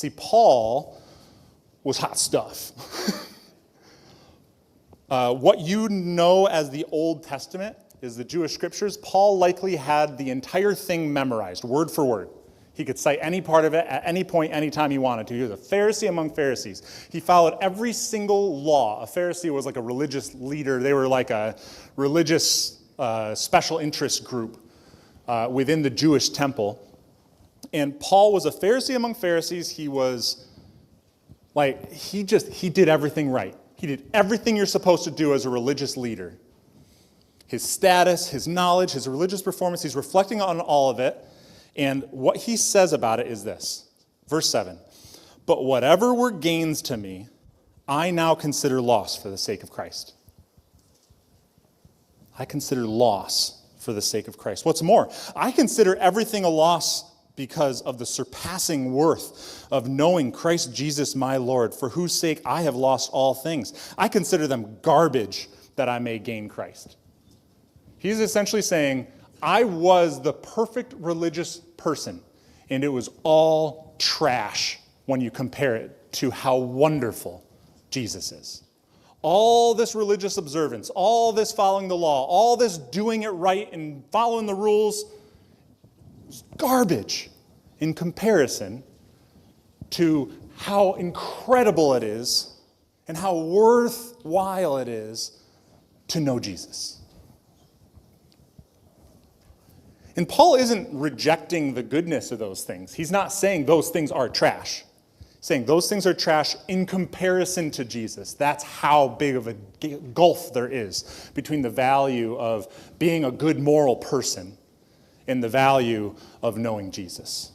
See, Paul was hot stuff. What you know as the Old Testament is the Jewish scriptures. Paul likely had the entire thing memorized, word for word. He could cite any part of it at any point, anytime he wanted to. He was a Pharisee among Pharisees. He followed every single law. A Pharisee was like a religious leader. They were like a religious special interest group within the Jewish temple. And Paul was a Pharisee among Pharisees. He was like, he did everything right. He did everything you're supposed to do as a religious leader. His status, his knowledge, his religious performance, he's reflecting on all of it. And what he says about it is this, verse 7, "But whatever were gains to me, I now consider loss for the sake of Christ." I consider loss for the sake of Christ. What's more, I consider everything a loss because of the surpassing worth of knowing Christ Jesus my Lord, for whose sake I have lost all things. I consider them garbage that I may gain Christ. He's essentially saying, I was the perfect religious person, and it was all trash when you compare it to how wonderful Jesus is. All this religious observance, all this following the law, all this doing it right and following the rules, is garbage in comparison to how incredible it is and how worthwhile it is to know Jesus. And Paul isn't rejecting the goodness of those things. He's not saying those things are trash. He's saying those things are trash in comparison to Jesus. That's how big of a gulf there is between the value of being a good moral person and the value of knowing Jesus.